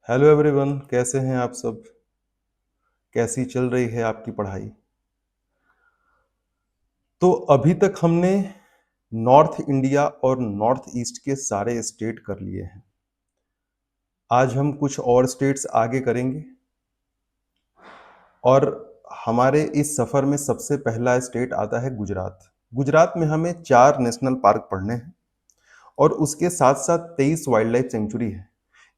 Hello everyone, कैसे हैं आप सब? कैसी चल रही है आपकी पढ़ाई? तो अभी तक हमने नॉर्थ इंडिया और नॉर्थ ईस्ट के सारे स्टेट कर लिए हैं। आज हम कुछ और स्टेट्स आगे करेंगे और हमारे इस सफ़र में सबसे पहला स्टेट आता है गुजरात। गुजरात में हमें 4 नेशनल पार्क पढ़ने हैं और उसके साथ-साथ 23 वाइल्ड लाइफ सेंचुरी है।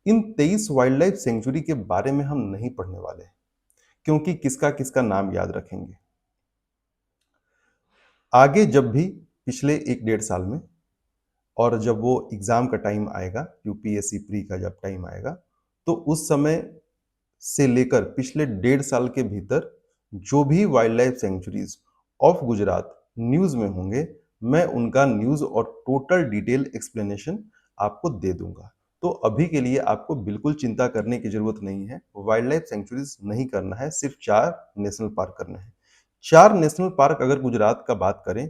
इन 23 वाइल्ड लाइफ सेंचुरी के बारे में हम नहीं पढ़ने वाले, क्योंकि किसका-किसका नाम याद रखेंगे। आगे जब भी पिछले 1 डेढ़ साल में और जब वो एग्ज़ाम का टाइम आएगा, यूपीएससी प्री का जब टाइम आएगा, तो उस समय से लेकर पिछले डेढ़ साल के भीतर जो भी wild life centuries of Gujarat news में होंगे, मैं उनका न्यूज़ और टोटल डिटेल एक्सप्लेनेशन आपको दे दूँगा। तो अभी के लिए आपको बिल्कुल चिंता करने की ज़रूरत नहीं है। वाइल्ड लाइफ सेंचुरीज़ नहीं करना है, सिर्फ़ 4 नेशनल पार्क करने हैं। 4 नेशनल पार्क अगर गुजरात का बात करें,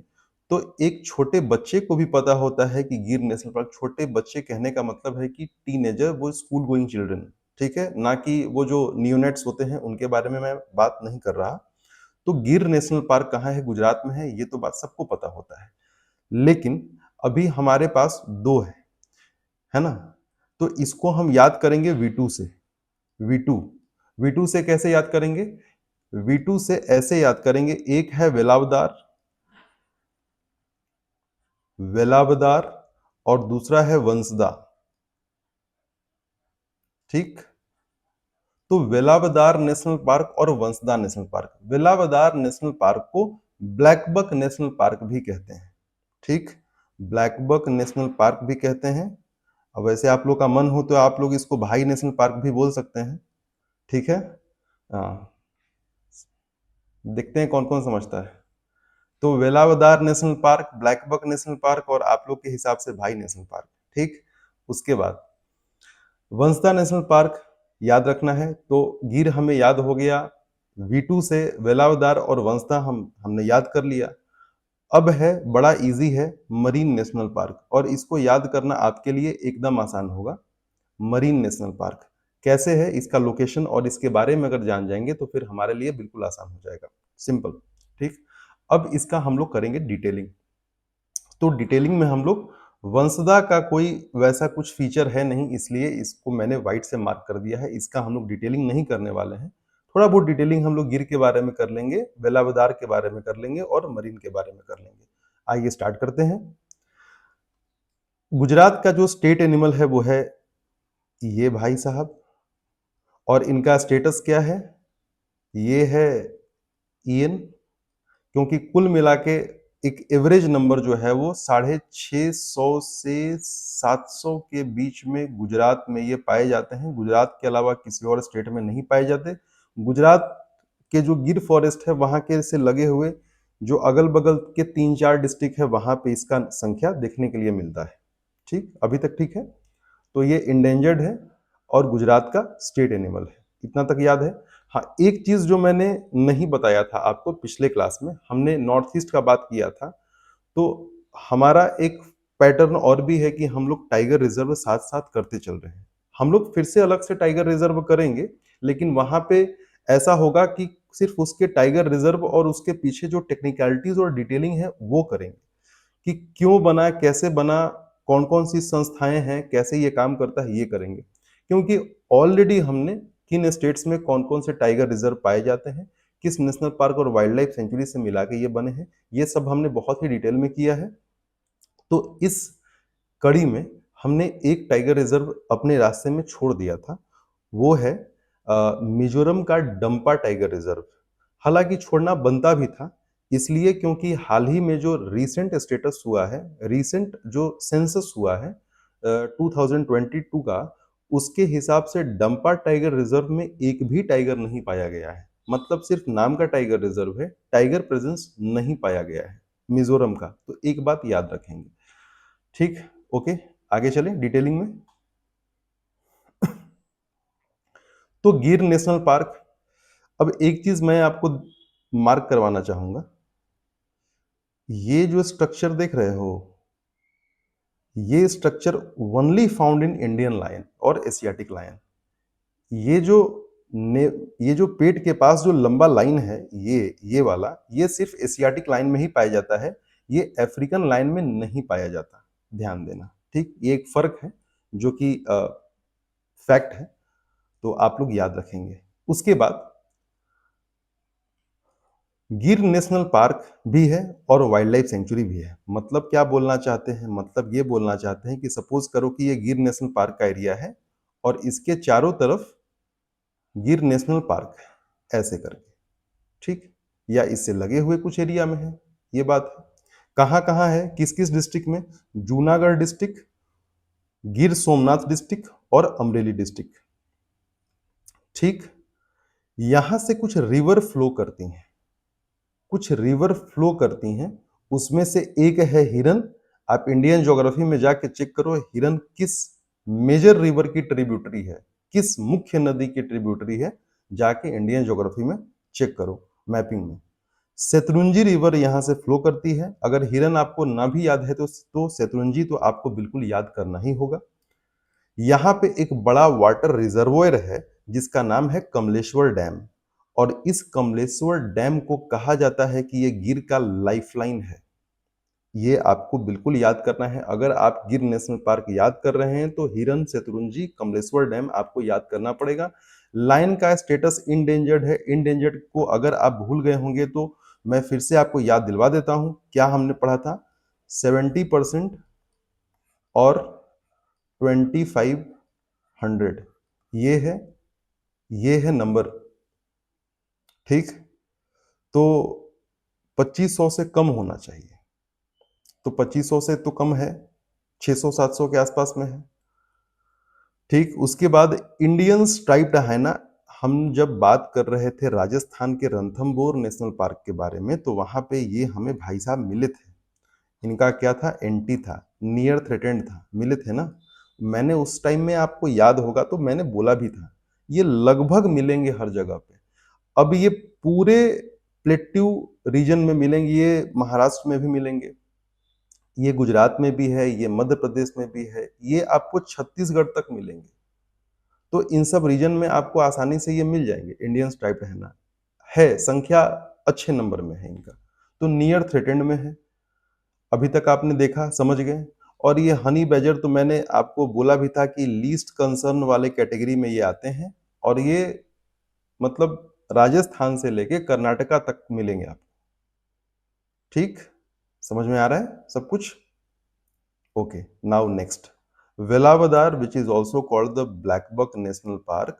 तो एक छोटे बच्चे को भी पता होता है कि गिर नेशनल पार्क, छोटे बच्चे कहने का मतलब है कि टीनेजर, वो स्कूल गोइंग चिल्ड्रन, ठीक है? ना कि वो जो नियोनेट्स होते हैं, उनके बारे में मैं बात नहीं कर रहा। तो गिर नेशनल पार्क कहाँ है? गुजरात में है, ये तो बात सबको पता होता है। लेकिन अभी हमारे पास 2 है ना? तो इसको हम याद करेंगे V2 से। V2, V2 से कैसे याद करेंगे? V2 से ऐसे याद करेंगे, एक है वेलावदार, वेलावदार और दूसरा है वंसदा, ठीक? तो वेलावदार नेशनल पार्क और Vansda national park, Velavadar national park को ब्लैक बक नेशनल पार्क भी कहते हैं, ठीक? ब्लैक बक नेशनल पार्क भी कहते हैं। अब वैसे आप लोग का मन हो तो आप लोग इसको भाई नेशनल पार्क भी बोल सकते हैं, ठीक है? हाँ, देखते हैं कौन कौन समझता है। तो Velavadar national park, black buck national park और आप लोग के हिसाब से भाई नेशनल पार्क, ठीक? उसके बाद वंसदा नेशनल पार्क याद रखना है, तो गिर हमें याद हो गया। V2 से वेलावदार और वंसदा हमने याद कर लिया। अब है, बड़ा इजी है, मरीन नेशनल पार्क, और इसको याद करना आपके लिए एकदम आसान होगा। मरीन नेशनल पार्क कैसे है, इसका लोकेशन और इसके बारे में अगर जान जाएंगे तो फिर हमारे लिए बिल्कुल आसान हो जाएगा। सिंपल, ठीक? अब इसका हम लोग करेंगे डिटेलिंग। तो डिटेलिंग में हम लोग, वंसदा का कोई वैसा कुछ फीचर है नहीं, इसलिए इसको मैंने व्हाइट से मार्क कर दिया है। इसका हम लोग डिटेलिंग नहीं करने वाले हैं। थोड़ा बहुत डिटेलिंग हम लोग गिर के बारे में कर लेंगे, वेलावदार के बारे में कर लेंगे और मरीन के बारे में कर लेंगे। आइए स्टार्ट करते हैं। गुजरात का जो स्टेट एनिमल है वो है ये भाई साहब, और इनका स्टेटस क्या है? ये है ईएन, क्योंकि कुल मिला के एक एवरेज नंबर जो है वो 650 से 700 के बीच में गुजरात में ये पाए जाते हैं। गुजरात के अलावा किसी और स्टेट में नहीं पाए जाते। गुजरात के जो गिर फॉरेस्ट है वहां के से लगे हुए जो अगल बगल के 3-4 डिस्ट्रिक्ट है, वहां पे इसका संख्या देखने के लिए मिलता है। ठीक, अभी तक ठीक है? तो ये इंडेंजर्ड है और गुजरात का स्टेट एनिमल है, इतना तक याद है। हाँ, एक चीज जो मैंने नहीं बताया था आपको, पिछले क्लास में हमने नॉर्थ ईस्ट का बात किया था, तो हमारा एक पैटर्न और भी है कि हम लोग टाइगर रिजर्व साथ साथ करते चल रहे हैं। हम लोग फिर से अलग से टाइगर रिजर्व करेंगे, लेकिन वहां पे ऐसा होगा कि सिर्फ उसके टाइगर रिजर्व और उसके पीछे जो टेक्निकलिटीज और डिटेलिंग है वो करेंगे, कि क्यों बना, कैसे बना, कौन कौन सी संस्थाएं हैं, कैसे ये काम करता है, ये करेंगे। क्योंकि ऑलरेडी हमने किन स्टेट्स में कौन कौन से टाइगर रिजर्व पाए जाते हैं, किस नेशनल पार्क और वाइल्ड लाइफ सेंचुरी से मिला के ये बने हैं, ये सब हमने बहुत ही डिटेल में किया है। तो इस कड़ी में हमने एक टाइगर रिजर्व अपने रास्ते में छोड़ दिया था, वो है मिजोरम का डंपा टाइगर रिजर्व। हालांकि छोड़ना बनता भी था, इसलिए क्योंकि हाल ही में जो रीसेंट स्टेटस हुआ है, रीसेंट जो सेंसस हुआ है 2022 का, उसके हिसाब से डंपा टाइगर रिजर्व में एक भी टाइगर नहीं पाया गया है। मतलब सिर्फ नाम का टाइगर रिजर्व है, टाइगर प्रेजेंस नहीं पाया गया है मिजोरम का। तो एक बात याद रखेंगे, ठीक? ओके, आगे चलें डिटेलिंग में। तो गिर नेशनल पार्क, अब एक चीज मैं आपको मार्क करवाना चाहूंगा, ये जो स्ट्रक्चर देख रहे हो, ये structure only found in Indian lion और एशियाटिक लायन। ये जो ने ये जो पेट के पास जो लंबा लाइन है, ये वाला, ये सिर्फ एशियाटिक लाइन में ही पाया जाता है। ये अफ्रीकन लाइन में नहीं पाया जाता। ध्यान देना, ठीक? ये एक फ़र्क है जो कि फैक्ट है, तो आप लोग याद रखेंगे। उसके बाद गिर नेशनल पार्क भी है और वाइल्ड लाइफ सेंचुरी भी है। मतलब क्या बोलना चाहते हैं? मतलब ये बोलना चाहते हैं कि सपोज़ करो कि ये गिर नेशनल पार्क का एरिया है और इसके चारों तरफ गिर नेशनल पार्क है, ऐसे करके, ठीक? या इससे लगे हुए कुछ एरिया में है, ये बात है। कहाँ-कहाँ है, किस-किस डिस्ट्रिक्ट में? जूनागढ़ डिस्ट्रिक्ट, गिर सोमनाथ डिस्ट्रिक्ट और अमरेली डिस्ट्रिक्ट, ठीक? यहाँ से कुछ रिवर फ्लो करती हैं, कुछ रिवर फ्लो करती हैं, उसमें से एक है हिरन। आप इंडियन ज्योग्राफी में जाके चेक करो हिरन किस मेजर रिवर की ट्रिब्यूटरी है, किस मुख्य नदी की ट्रिब्यूटरी है, जाके इंडियन ज्योग्राफी में चेक करो मैपिंग में। शत्रुंजी रिवर यहाँ से फ्लो करती है। अगर हिरन आपको ना भी याद है तो शत्रुंजी तो आपको बिल्कुल याद करना ही होगा। यहाँ पे एक बड़ा वाटर रिजर्वोयर है जिसका नाम है कमलेश्वर डैम, और इस कमलेश्वर डैम को कहा जाता है कि ये गिर का लाइफलाइन है। ये आपको बिल्कुल याद करना है। अगर आप गिर नेशनल पार्क याद कर रहे हैं तो हिरन, शत्रुंजी, कमलेश्वर डैम आपको याद करना पड़ेगा। लाइन का स्टेटस इंडेंजर्ड है। इंडेंजर्ड को अगर आप भूल गए होंगे तो मैं फिर से आपको याद दिलवा देता हूं। क्या हमने पढ़ा था? 70% और 2500, ये है नंबर, ठीक? तो 2500 से कम होना चाहिए। तो 2500 से तो कम है, 600-700 के आसपास में है, ठीक? उसके बाद इंडियन स्ट्राइप्ड हाइना। हम जब बात कर रहे थे राजस्थान के रणथंभौर नेशनल पार्क के बारे में, तो वहां पे ये हमें भाई साहब मिले थे। इनका क्या था? एंटी था, नियर थ्रेटेंड था, मिले थे ना। मैंने उस टाइम में, आपको याद होगा तो मैंने बोला भी था, ये लगभग मिलेंगे हर जगह पे। अब ये पूरे प्लेट्यू रीजन में मिलेंगे, ये महाराष्ट्र में भी मिलेंगे, ये गुजरात में भी है, ये मध्य प्रदेश में भी है, ये आपको छत्तीसगढ़ तक मिलेंगे। तो इन सब रीजन में आपको आसानी से ये मिल जाएंगे। इंडियन स्ट्राइप्ड हैना है, संख्या अच्छे नंबर में है इनका, तो नियर थ्रेटेंड में है। अभी तक आपने देखा, समझ गए। और ये हनी बैजर तो मैंने आपको बोला भी था कि लीस्ट कंसर्न वाले कैटेगरी में ये आते हैं, और ये मतलब राजस्थान से लेके कर्नाटका तक मिलेंगे आप, ठीक? समझ में आ रहा है सब कुछ? Okay, now next, Velavadar which is also called the black buck national park,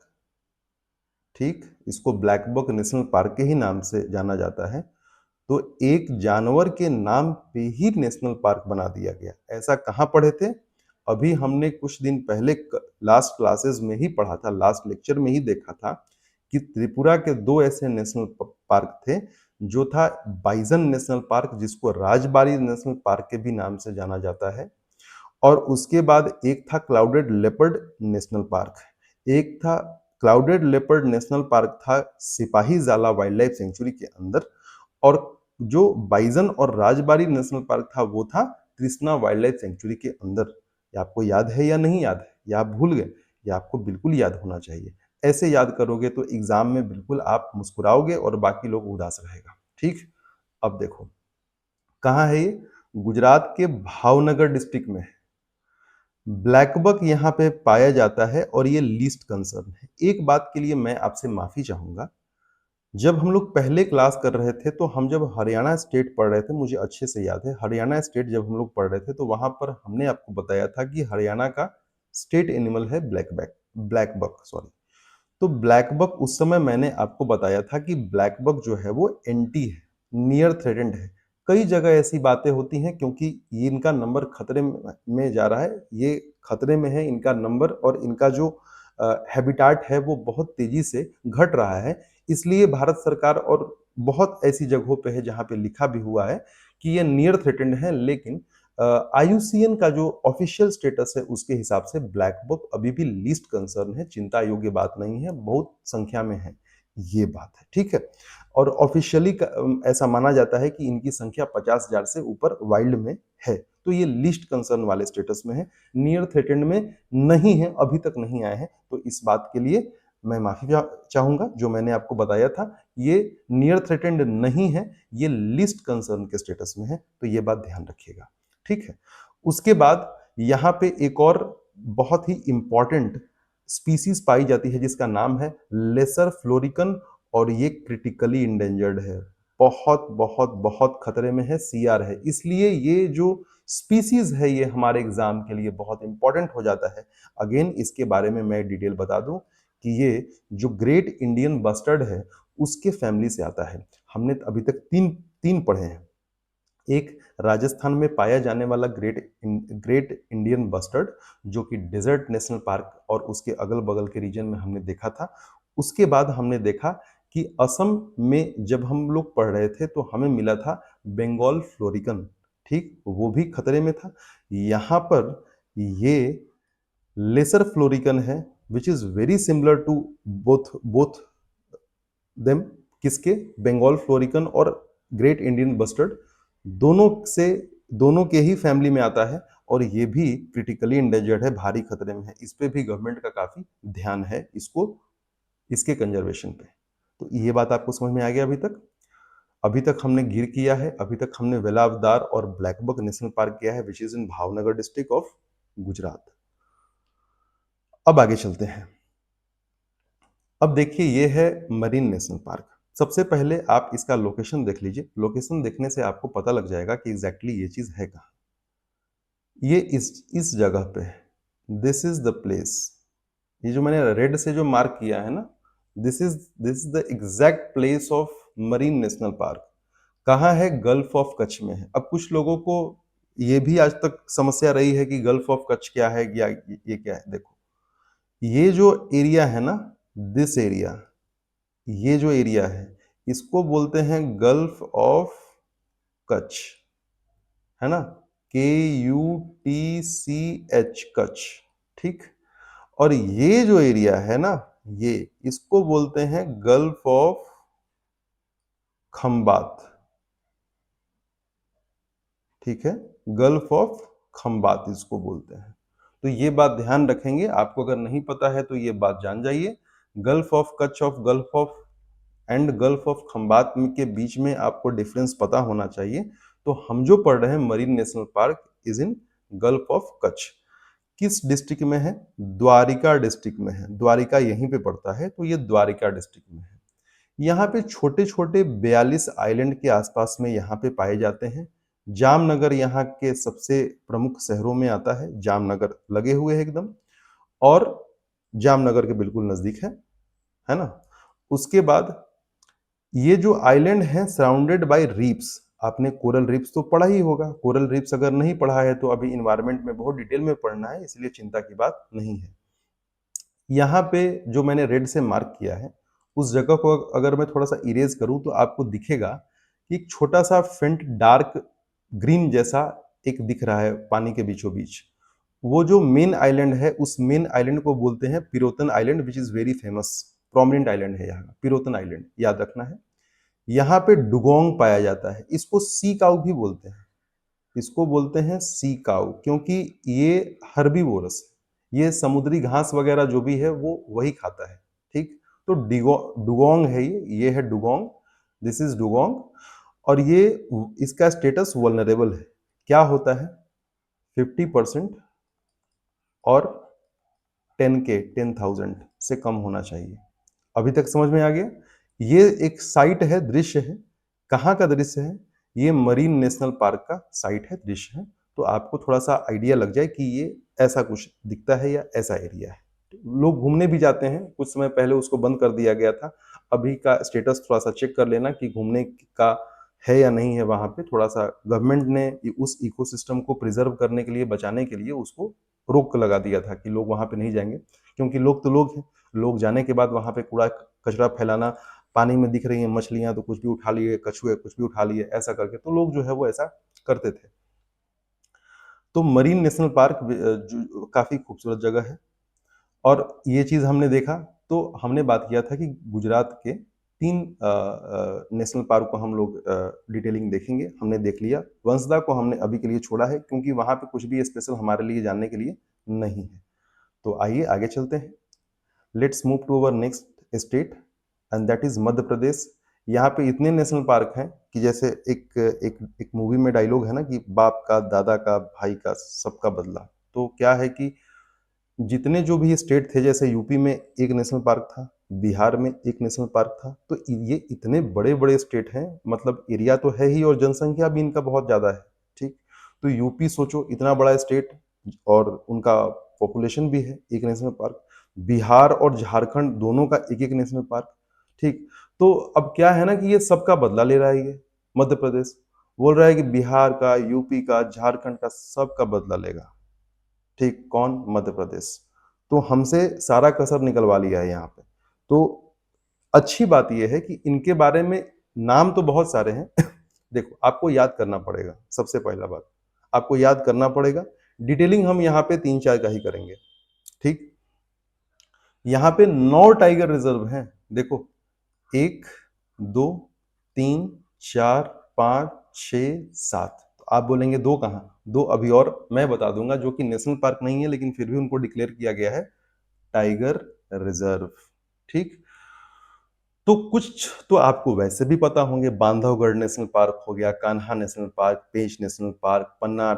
ठीक? इसको ब्लैक बक नेशनल पार्क के ही नाम से जाना जाता है। तो एक जानवर के नाम पे ही नेशनल पार्क बना दिया गया। ऐसा कहाँ पढ़े थे? अभी हमने कुछ दिन पहले लास्ट क्लासेस में ही पढ़ा था, लास्ट लेक्चर में ही देखा था कि त्रिपुरा के दो ऐसे नेशनल पार्क थे, जो था बाइजन नेशनल पार्क, जिसको राजबाड़ी नेशनल पार्क के भी नाम से जाना जाता है, और उसके बाद एक था क्लाउडेड लेपर्ड नेशनल पार्क। एक था क्लाउडेड लेपर्ड नेशनल पार्क था सिपाही जाला वाइल्ड लाइफ सेंचुरी के अंदर, और जो बाइजन और राजबाड़ी नेशनल पार्क था वो था कृष्णा वाइल्ड लाइफ सेंचुरी के अंदर। ये आपको याद है या नहीं याद है, या आप भूल गए? ये आपको बिल्कुल याद होना चाहिए। ऐसे याद करोगे तो एग्जाम में बिल्कुल आप मुस्कुराओगे और बाकी लोग उदास रहेगा, ठीक? अब देखो, कहाँ है ये? गुजरात के भावनगर डिस्ट्रिक्ट में है। ब्लैकबक यहाँ पे पाया जाता है और ये लीस्ट कंसर्न है। एक बात के लिए मैं आपसे माफी चाहूंगा, जब हम लोग पहले क्लास कर रहे थे तो हम जब हरियाणा स्टेट पढ़ रहे थे, मुझे अच्छे से याद है, हरियाणा स्टेट जब हम लोग पढ़ रहे थे तो वहां पर हमने आपको बताया था कि हरियाणा का स्टेट एनिमल है ब्लैक बक, सॉरी। तो ब्लैक बक उस समय मैंने आपको बताया था कि ब्लैक बक जो है वो एंटी है, नियर थ्रेटेंड है। कई जगह ऐसी बातें होती हैं क्योंकि ये इनका नंबर खतरे में जा रहा है, ये खतरे में है इनका नंबर, और इनका जो हैबिटाट है वो बहुत तेजी से घट रहा है। इसलिए भारत सरकार और बहुत ऐसी जगहों पे है जहाँ पे लिखा भी हुआ है कि ये नियर थ्रेटेंड है, लेकिन आईयूसीएन का जो ऑफिशियल स्टेटस है उसके हिसाब से ब्लैक बुक अभी भी लीस्ट कंसर्न है, चिंता योग्य बात नहीं है, बहुत संख्या में है, ये बात है, ठीक है। और ऑफिशियली ऐसा माना जाता है कि इनकी संख्या 50,000 से ऊपर वाइल्ड में है, तो ये लीस्ट कंसर्न वाले स्टेटस में है, नियर थ्रेटेंड में नहीं है, अभी तक नहीं आए हैं। तो इस बात के लिए मैं माफ़ी चाहूँगा, जो मैंने आपको बताया था, ये नियर थ्रेटेंड नहीं है, ये लीस्ट कंसर्न के स्टेटस में है, तो ये बात ध्यान रखिएगा, ठीक है? उसके बाद यहाँ पे एक और बहुत ही इम्पोर्टेंट स्पीसीज़ पाई जाती है जिसका नाम है लेसर फ्लोरिकन और ये क्रिटिकली इंडेंजर्ड है। बहुत, बहुत, बहुत खतरे में है, सीआर है। इसलिए ये जो स्पीसीज़ है ये हमारे एग्ज़ाम के लिए बहुत इम्पोर्टेंट हो जाता है। अगेन इसके बारे में मैं डिटेल बता दूँ कि ये जो ग्रेट इंडियन बस्टर्ड है, उसके फैमिली से आता है। हमने अभी तक 3 पढ़े हैं। एक राजस्थान में पाया जाने वाला ग्रेट इंडियन बस्टर्ड जो कि डेजर्ट नेशनल पार्क और उसके अगल-बगल के रीजन में हमने देखा था। उसके बाद हमने देखा कि असम में जब हम लोग पढ़ रहे थे तो हमें मिला था बंगाल फ्लोरिकन, ठीक? वो भी खतरे में था। यहाँ पर ये लेसर फ्लोरिकन है which is very similar to both both them किसके बंगाल फ्लोरिकन और ग्रेट इंडियन बस्टर्ड दोनों से दोनों के ही फैमिली में आता है और ये भी क्रिटिकली इंडेंजर्ड है, भारी खतरे में है। इस पे भी गवर्नमेंट का काफी ध्यान है इसको इसके कंजर्वेशन पे। तो ये बात आपको समझ में आ गया अभी तक हमने गिर किया है, अभी तक हमने वेलावदार और ब्लैकबक नेशनल पार्क किया है which is in Bhavnagar district of Gujarat. अब आगे चलते हैं। अब देखिए ये है मरीन नेशनल पार्क। सबसे पहले आप इसका लोकेशन देख लीजिए। लोकेशन देखने से आपको पता लग जाएगा कि एग्जैक्टली ये चीज है कहाँ। ये इस जगह पे है। This is the place. ये जो मैंने रेड से जो मार्क किया है ना, this is the exact place of marine national park. कहाँ है? गल्फ ऑफ कच्छ में है। अब कुछ लोगों को ये भी आज तक समस्या रही है कि गल्फ ऑफ कच्छ क्या है या ये क्या है। देखो ये जो एरिया है ना, दिस एरिया, ये जो एरिया है इसको बोलते हैं गल्फ ऑफ कच्छ, है ना? KUTCH कच्छ, ठीक। और ये जो एरिया है ना, ये इसको बोलते हैं गल्फ ऑफ खंबात, ठीक है? गल्फ ऑफ खंबात इसको बोलते हैं। तो ये बात ध्यान रखेंगे। आपको अगर नहीं पता है तो ये बात जान जाइए। Gulf of Kutch of gulf of and gulf of Khambhat के बीच में आपको डिफरेंस पता होना चाहिए। तो हम जो पढ़ रहे हैं marine national park is in gulf of Kutch. किस डिस्ट्रिक्ट में है? द्वारिका डिस्ट्रिक्ट में है। द्वारिका यहीं पे पड़ता है, तो ये द्वारिका डिस्ट्रिक्ट में है। यहाँ पे छोटे छोटे 42 आइलैंड के आसपास में यहाँ पे पाए जाते हैं। जामनगर यहाँ के सबसे प्रमुख शहरों में आता है। जामनगर लगे हुए है एकदम, और जामनगर के बिल्कुल नजदीक है ना? उसके बाद ये जो आइलैंड है सराउंडेड बाय रीफ्स। आपने कोरल रीफ्स तो पढ़ा ही होगा। कोरल रीफ्स अगर नहीं पढ़ा है तो अभी इन्वायरमेंट में बहुत डिटेल में पढ़ना है, इसलिए चिंता की बात नहीं है। यहाँ पे जो मैंने रेड से मार्क किया है उस जगह को अगर मैं थोड़ा सा इरेज करूं तो आपको दिखेगा कि एक छोटा सा फेंट डार्क ग्रीन जैसा एक दिख रहा है पानी के बीचों बीच। वो जो मेन आइलैंड है उस मेन आइलैंड को बोलते हैं Pirotan island which is very famous, prominent island है यहाँ का पिरोतन आइलैंड, याद रखना है। यहाँ पे डुगोंग पाया जाता है। इसको सी काऊ भी बोलते हैं। इसको बोलते हैं सी काऊ क्योंकि ये हर्बीवोरस है। ये समुद्री घास वगैरह जो भी है वो वही खाता है, ठीक। तो डुगोंग है ये है डुगोंग। This is dugong. और ये इसका स्टेटस वल्नरेबल है। क्या होता है? 50% और 10,000 से कम होना चाहिए। अभी तक समझ में आ गया? ये एक साइट है, दृश्य है। कहाँ का दृश्य है? ये मरीन नेशनल पार्क का साइट है, दृश्य है। तो आपको थोड़ा सा आइडिया लग जाए कि ये ऐसा कुछ दिखता है या ऐसा एरिया है। लोग घूमने भी जाते हैं। कुछ समय पहले उसको बंद कर दिया गया था। अभी का स्टेटस थोड़ा सा चेक कर लेना कि घूमने का है या नहीं है। वहां पे थोड़ा सा गवर्नमेंट ने उस इकोसिस्टम को प्रिजर्व करने के लिए, बचाने के लिए उसको रोक लगा दिया था कि लोग वहां पे नहीं जाएंगे, क्योंकि लोग तो लोग हैं। लोग जाने के बाद वहां पे कूड़ा कचरा फैलाना, पानी में दिख रही हैं मछलियां तो कुछ भी उठा लिए, कछुए कुछ भी उठा लिए, ऐसा करके तो लोग जो है वो ऐसा करते थे। तो मरीन नेशनल पार्क जो काफी खूबसूरत जगह है। और ये चीज हमने देखा तो हमने बात किया था कि गुजरात के 3 नेशनल पार्क को हम लोग डिटेलिंग देखेंगे। हमने देख लिया। वंसदा को हमने अभी के लिए छोड़ा है क्योंकि वहां पे कुछ भी स्पेशल हमारे लिए जानने के लिए नहीं है। तो आइए आगे चलते हैं। Let's move to our next state and that is Madhya Pradesh. यहाँ पे इतने नेशनल पार्क हैं कि जैसे एक मूवी में डायलॉग है ना कि बाप का, दादा का, भाई का, सबका बदला। तो क्या है कि जितने जो भी स्टेट थे, जैसे यूपी में एक नेशनल पार्क था, बिहार में एक नेशनल पार्क था, तो ये इतने बड़े बड़े स्टेट हैं, मतलब एरिया तो है ही और जनसंख्या भी इनका बहुत ज़्यादा है। ठीक, तो यूपी सोचो इतना बड़ा स्टेट और उनका पॉपुलेशन भी है, एक नेशनल पार्क। बिहार और झारखंड दोनों का एक एक नेशनल पार्क। ठीक, तो अब क्या है ना कि ये सबका बदला ले रहा है, ये मध्य प्रदेश बोल रहा है कि बिहार का, यूपी का, झारखंड का सबका बदला लेगा। ठीक, कौन? मध्य प्रदेश। तो हमसे सारा कसर निकलवा लिया है यहाँ पे। तो अच्छी बात यह है कि इनके बारे में नाम तो बहुत सारे हैं देखो, आपको याद करना पड़ेगा। सबसे पहला बात आपको याद करना पड़ेगा। डिटेलिंग हम यहाँ पे 3-4 का ही करेंगे। ठीक, यहाँ पे 9 टाइगर रिजर्व हैं। देखो, 1, 2, 3, 4, 5, 6, 7। तो आप बोलेंगे दो कहाँ? दो अभी और मैं बता दूंगा, जो कि नेशनल पार्क नहीं है लेकिन फिर भी उनको डिक्लेयर किया गया है टाइगर रिजर्व। ठीक, तो कुछ तो आपको वैसे भी पता होंगे। बांधवगढ़ नेशनल पार्क हो गया, Kanha national park, Pench national park, Panna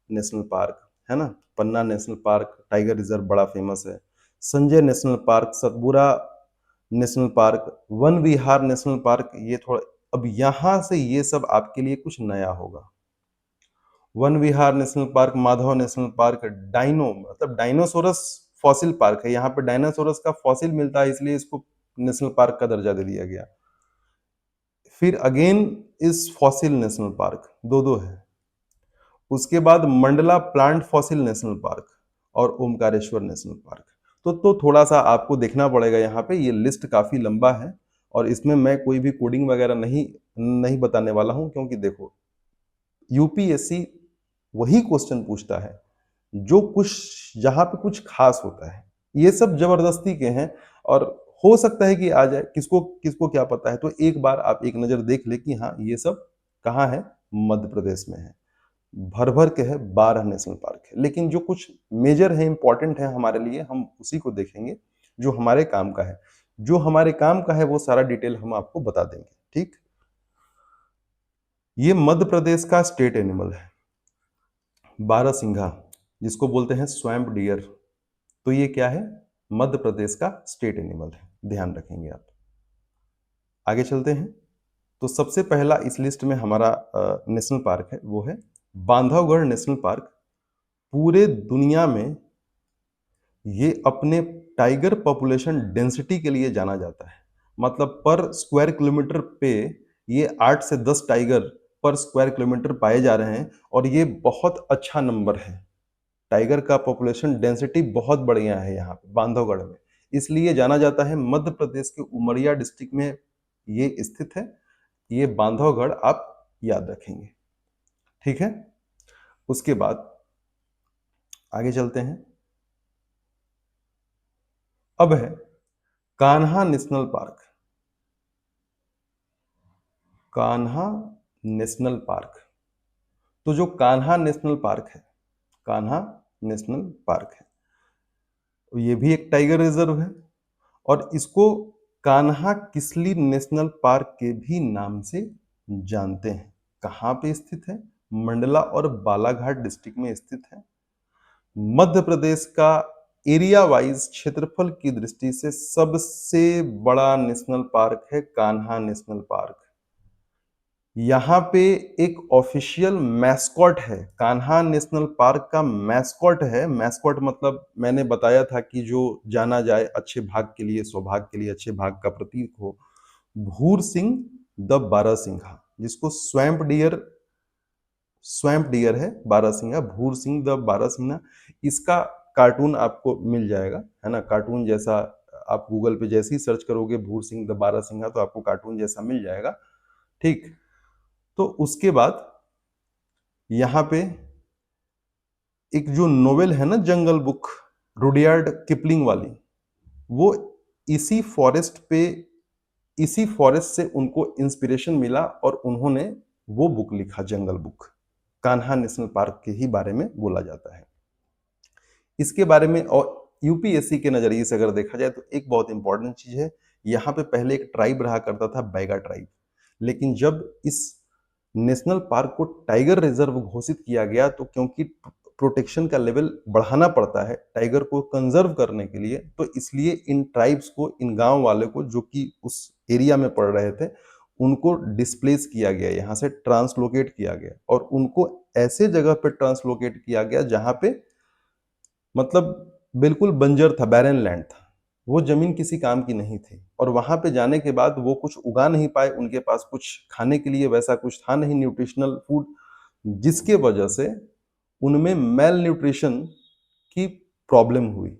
national park, है ना। Panna national park tiger reserve बड़ा फेमस है। Sanjay national park, Satpura national park, Van Vihar national park, ये थोड़ा अब यहां से ये सब आपके लिए कुछ नया होगा। Van Vihar national park, Madhav national park, dino मतलब डायनासोरस फॉसिल पार्क है। यहाँ पे डायनासोरस का फॉसिल मिलता है, इसलिए इसको नेशनल पार्क का दर्जा दे दिया गया। फिर अगेन इस फॉसिल नेशनल पार्क, दो दो है। उसके बाद Mandla plant fossil national park और ओमकारेश्वर नेशनल पार्क। तो थोड़ा सा आपको देखना पड़ेगा यहाँ पे, ये लिस्ट काफी लंबा है और इसमें मैं कोई भी कोडिंग वगैरह नहीं नहीं बताने वाला हूँ, क्योंकि देखो यूपीएससी वही क्वेश्चन पूछता है जो कुछ जहां पे कुछ खास होता है। ये सब जबरदस्ती के हैं और हो सकता है कि आ जाए, किसको किसको क्या पता है। तो एक बार आप एक नजर देख ले कि हाँ ये सब कहाँ है, मध्य प्रदेश में है। भर भर के है 12 नेशनल पार्क है, लेकिन जो कुछ मेजर है, इंपॉर्टेंट है हमारे लिए, हम उसी को देखेंगे जो हमारे काम का है। जो हमारे काम का है वो सारा डिटेल हम आपको बता देंगे। ठीक, ये मध्य प्रदेश का स्टेट एनिमल है बारहसिंघा, जिसको बोलते हैं स्वैम्प डियर। तो ये क्या है? मध्य प्रदेश का स्टेट एनिमल है, ध्यान रखेंगे आप। आगे चलते हैं। तो सबसे पहला इस लिस्ट में हमारा नेशनल पार्क है, वो है बांधवगढ़ नेशनल पार्क। पूरे दुनिया में ये अपने टाइगर पॉपुलेशन डेंसिटी के लिए जाना जाता है। मतलब पर स्क्वायर किलोमीटर पे ये 8 से 10 टाइगर पर स्क्वायर किलोमीटर पाए जा रहे हैं और ये बहुत अच्छा नंबर है। टाइगर का पॉपुलेशन डेंसिटी बहुत बढ़िया है यहाँ पे बांधवगढ़ में, इसलिए जाना जाता है। मध्य प्रदेश के उमरिया डिस्ट्रिक्ट में ये स्थित है। ये बांधवगढ़ आप याद रखेंगे। ठीक है, उसके बाद आगे चलते हैं। अब है Kanha national park. Kanha national park. तो जो कान्हा नेशनल पार्क है, कान्हा नेशनल पार्क है, तो ये भी एक टाइगर रिजर्व है और इसको कान्हा किसली नेशनल पार्क के भी नाम से जानते हैं। कहाँ पे स्थित है? मंडला और बालाघाट डिस्ट्रिक्ट में स्थित है। मध्य प्रदेश का एरिया वाइज क्षेत्रफल की दृष्टि से सबसे बड़ा नेशनल पार्क है कान्हा नेशनल पार्क। यहाँ पे एक ऑफिशियल मैस्कॉट है, कान्हा नेशनल पार्क का मैस्कॉट है। मैस्कॉट मतलब मैंने बताया था कि जो जाना जाए अच्छे भाग के लिए, सौभाग्य के लिए, अच्छे भाग का प्रतीक हो। भूर सिंह द बारहसिंघा, जिसको स्वैम्प डियर है बारहसिंघा, भूर सिंह द बारहसिंघा। इसका कार्टून आपको मिल जाएगा, है ना, कार्टून जैसा। आप गूगल पे जैसे ही सर्च करोगे भूर सिंह द बारहसिंघा तो आपको कार्टून जैसा मिल जाएगा। ठीक, तो उसके बाद यहाँ पे एक जो नोवेल है ना, जंगल बुक, रुडयार्ड किपलिंग वाली, वो इसी फॉरेस्ट पे, इसी फॉरेस्ट से उनको इंस्पिरेशन मिला और उन्होंने वो बुक लिखा, जंगल बुक। कान्हा नेशनल पार्क के ही बारे में बोला जाता है। इसके बारे में और यूपीएससी के नजरिए से अगर देखा जाए तो एक बहुत इंपॉर्टेंट चीज है, यहाँ पे पहले एक ट्राइब रहा करता था, बैगा ट्राइब। लेकिन जब इस नेशनल पार्क को टाइगर रिजर्व घोषित किया गया, तो क्योंकि प्रोटेक्शन का लेवल बढ़ाना पड़ता है टाइगर को कंजर्व करने के लिए, तो इसलिए इन ट्राइब्स को, इन गांव वाले को जो कि उस एरिया में पड़ रहे थे, उनको डिस्प्लेस किया गया, यहाँ से ट्रांसलोकेट किया गया, और उनको ऐसे जगह पे ट्रांसलोकेट किया गया जहां पे मतलब बिल्कुल बंजर था, बैरन लैंड था, वो जमीन किसी काम की नहीं थी। और वहां पे जाने के बाद वो कुछ उगा नहीं पाए, उनके पास कुछ खाने के लिए वैसा कुछ था नहीं, न्यूट्रिशनल फूड, जिसके वजह से उनमें मेल न्यूट्रिशन की प्रॉब्लम हुई,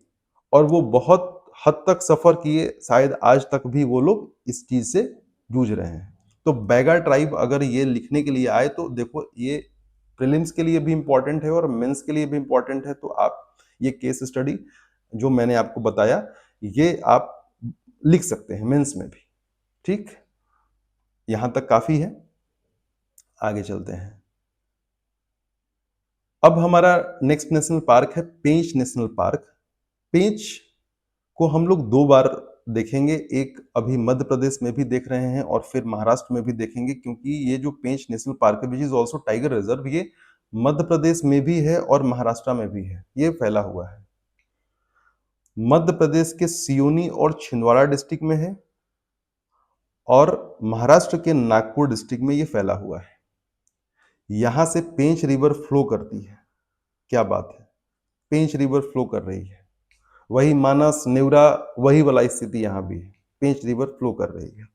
और वो बहुत हद तक सफर किए, शायद आज तक भी वो लोग इस चीज से जूझ रहे हैं। तो बैगा ट्राइब अगर ये लिखने के लिए आए तो देखो, ये प्रीलिम्स के लिए भी इंपॉर्टेंट है और मेंस के लिए भी इंपॉर्टेंट है। तो आप ये केस स्टडी जो मैंने आपको बताया, ये आप लिख सकते हैं मेंस में भी। ठीक, यहां तक काफी है, आगे चलते हैं। अब हमारा नेक्स्ट नेशनल पार्क है पेंच नेशनल पार्क। पेंच को हम लोग दो बार देखेंगे, एक अभी मध्य प्रदेश में भी देख रहे हैं और फिर महाराष्ट्र में भी देखेंगे, क्योंकि ये जो पेंच नेशनल पार्क है, विच इज ऑल्सो टाइगर रिजर्व, ये मध्य प्रदेश में भी है और महाराष्ट्र में भी है, ये फैला हुआ है। मध्य प्रदेश के सियोनी और छिंदवाड़ा डिस्ट्रिक्ट में है, और महाराष्ट्र के नागपुर डिस्ट्रिक्ट में ये फैला हुआ है। यहां से पेंच रिवर फ्लो करती है, क्या बात है, पेंच रिवर फ्लो कर रही है, वही मानस नेवरा, वही वाला स्थिति यहाँ भी है, पेंच रिवर फ्लो कर रही है।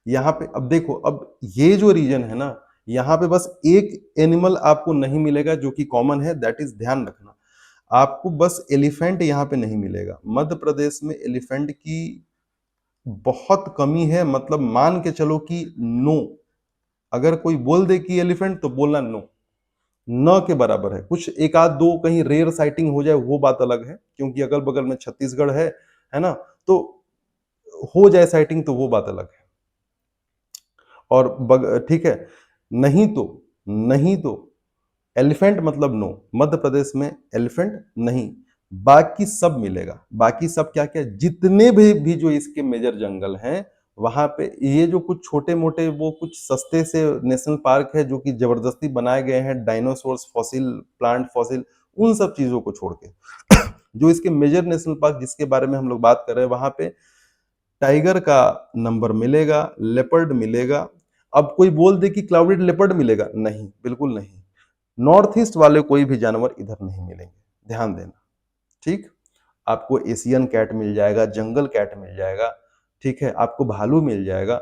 यहाँ पे अब देखो, अब ये जो रीजन है ना, यहाँ पे बस एक एनिमल आपको नहीं मिलेगा जो कि कॉमन है, दैट इज, ध्यान रखना, आपको बस एलिफेंट यहाँ पे नहीं मिलेगा। मध्य प्रदेश में एलिफेंट की बहुत कमी है, मतलब मान के चलो कि नो, अगर कोई बोल दे कि एलिफेंट, तो बोलना नो, न के बराबर है। कुछ एक आध दो कहीं रेयर साइटिंग हो जाए वो बात अलग है, क्योंकि अगल बगल में छत्तीसगढ़ है ना, तो हो जाए साइटिंग तो वो बात अलग है। और ठीक है, नहीं तो एलिफेंट मतलब नो, मध्य प्रदेश में एलिफेंट नहीं, बाकी सब मिलेगा। बाकी सब क्या क्या, जितने भी जो इसके मेजर जंगल हैं, वहां पे ये जो कुछ छोटे मोटे, वो कुछ सस्ते से नेशनल पार्क है जो कि जबरदस्ती बनाए गए हैं, डायनासोर्स फॉसिल, प्लांट फॉसिल, उन सब चीजों को छोड़ के जो इसके मेजर नेशनल पार्क जिसके बारे में हम लोग बात कर रहे हैं, वहां पे टाइगर का नंबर मिलेगा, लेपर्ड मिलेगा। अब कोई बोल दे कि क्लाउडेड लेपर्ड मिलेगा, नहीं, बिल्कुल नहीं। नॉर्थ ईस्ट वाले कोई भी जानवर इधर नहीं मिलेंगे, ध्यान देना। ठीक, आपको एशियन कैट मिल जाएगा, जंगल कैट मिल जाएगा, ठीक है, आपको भालू मिल जाएगा,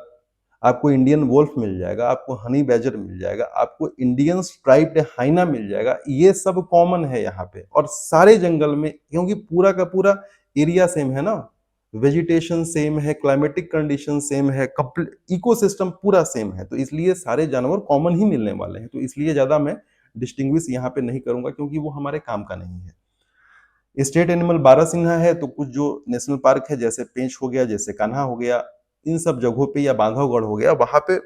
आपको इंडियन वोल्फ मिल जाएगा, आपको हनी बैजर मिल जाएगा, आपको इंडियन स्ट्राइप्ड हाइना मिल जाएगा, ये सब कॉमन है यहाँ पे। और सारे जंगल में, क्योंकि पूरा का पूरा एरिया सेम है ना, वेजिटेशन सेम है, क्लाइमेटिक कंडीशन सेम है, इकोसिस्टम पूरा सेम है, तो इसलिए सारे जानवर कॉमन ही मिलने वाले हैं। तो इसलिए ज्यादा मैं डिस्टिंग्विश यहाँ पे नहीं करूंगा, क्योंकि वो हमारे काम का नहीं है। स्टेट एनिमल बारहसिंहा है, तो कुछ जो नेशनल पार्क है, जैसे पेंच हो गया, जैसे कान्हा हो गया, इन सब जगहों पे, या बांधवगढ़ हो गया, वहां पे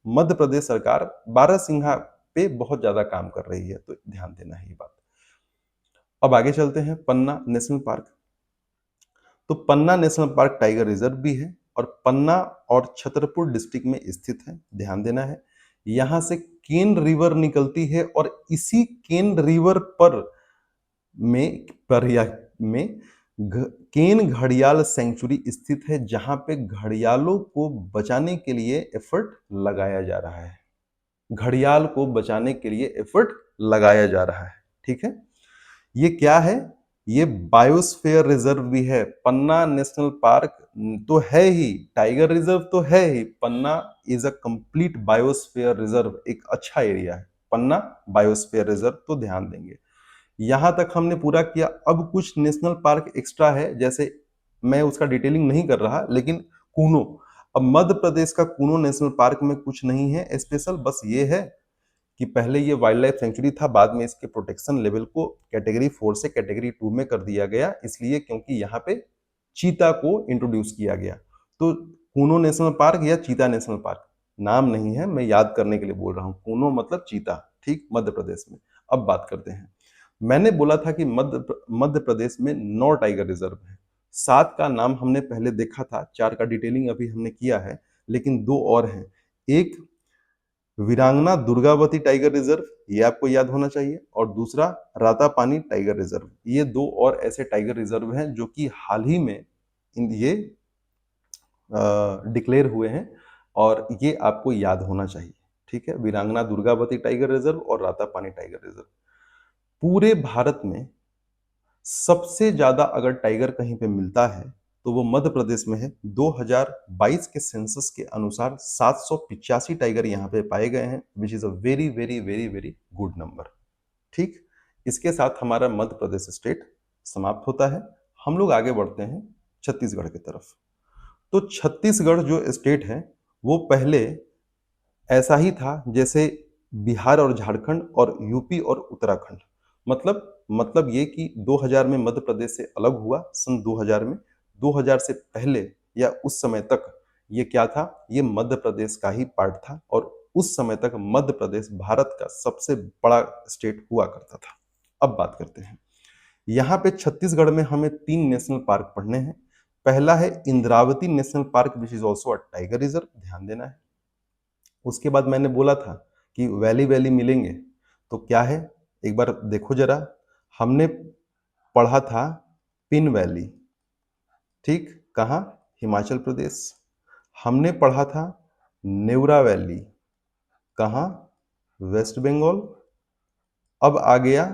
मध्य प्रदेश सरकार बारहसिंहा पे बहुत ज्यादा काम कर रही है, तो ध्यान देना है ये बात। अब आगे चलते हैं, पन्ना नेशनल पार्क। तो पन्ना नेशनल पार्क टाइगर रिजर्व भी है, और पन्ना और छतरपुर डिस्ट्रिक्ट में स्थित है, ध्यान देना है। यहां से केन रिवर निकलती है, और इसी केन रिवर में केन घड़ियाल सेंचुरी स्थित है, जहां पे घड़ियालों को बचाने के लिए एफर्ट लगाया जा रहा है, घड़ियाल को बचाने के लिए एफर्ट लगाया जा रहा है। ठीक है, ये क्या है, ये बायोस्फीयर रिजर्व भी है। पन्ना नेशनल पार्क तो है ही, टाइगर रिजर्व तो है ही, Panna is a complete biosphere reserve, एक अच्छा एरिया है पन्ना बायोस्फीयर रिजर्व, तो ध्यान देंगे। यहां तक हमने पूरा किया। अब कुछ नेशनल पार्क एक्स्ट्रा है, जैसे मैं उसका डिटेलिंग नहीं कर रहा, लेकिन कूनो, अब मध्य प्रदेश का कूनो नेशनल पार्क में कुछ नहीं है स्पेशल, बस ये है कि पहले ये वाइल्ड लाइफ सेंचुरी था, बाद में इसके प्रोटेक्शन लेवल को कैटेगरी 4 से कैटेगरी 2 में कर दिया गया, इसलिए क्योंकि यहाँ पे चीता को इंट्रोड्यूस किया गया। तो कूनो नेशनल पार्क या चीता नेशनल पार्क, नाम नहीं है, मैं याद करने के लिए बोल रहा हूँ, कूनो मतलब चीता, ठीक, मध्य प्रदेश में। अब बात करते हैं, मैंने बोला था कि मध्य प्रदेश में 9 टाइगर रिजर्व हैं। 7 का नाम हमने पहले देखा था, 4 का डिटेलिंग अभी हमने किया है, लेकिन 2 और हैं। एक वीरांगना दुर्गावती टाइगर रिजर्व, ये आपको याद होना चाहिए, और दूसरा रातापानी टाइगर रिजर्व। ये 2 और ऐसे टाइगर रिजर्व हैं जो कि हाल ही में ये डिक्लेयर हुए हैं, और ये आपको याद होना चाहिए। ठीक है, वीरांगना दुर्गावती टाइगर रिजर्व और रातापानी टाइगर रिजर्व। पूरे भारत में सबसे ज्यादा अगर टाइगर कहीं पे मिलता है तो वो मध्य प्रदेश में है। 2022 के सेंसस के अनुसार 785 टाइगर यहाँ पे पाए गए हैं, which is a very very very very good number. ठीक, इसके साथ हमारा मध्य प्रदेश स्टेट समाप्त होता है। हम लोग आगे बढ़ते हैं छत्तीसगढ़ की तरफ। तो छत्तीसगढ़ जो स्टेट है वो पहले ऐसा ही था जैसे बिहार और झारखंड और यूपी और उत्तराखंड। मतलब ये कि 2000 में मध्य प्रदेश से अलग हुआ, सन 2000 में। 2000 से पहले या उस समय तक ये क्या था, ये मध्य प्रदेश का ही पार्ट था, और उस समय तक मध्य प्रदेश भारत का सबसे बड़ा स्टेट हुआ करता था। अब बात करते हैं, यहाँ पे छत्तीसगढ़ में हमें 3 नेशनल पार्क पढ़ने हैं। पहला है Indravati national park, which is also a tiger reserve, ध्यान देना है। उसके बाद मैंने बोला था कि वैली वैली मिलेंगे, तो क्या है, एक बार देखो जरा। हमने पढ़ा था पिन वैली, ठीक, कहाँ, हिमाचल प्रदेश। हमने पढ़ा था नेवरा वैली, कहाँ, वेस्ट बंगाल। अब आ गया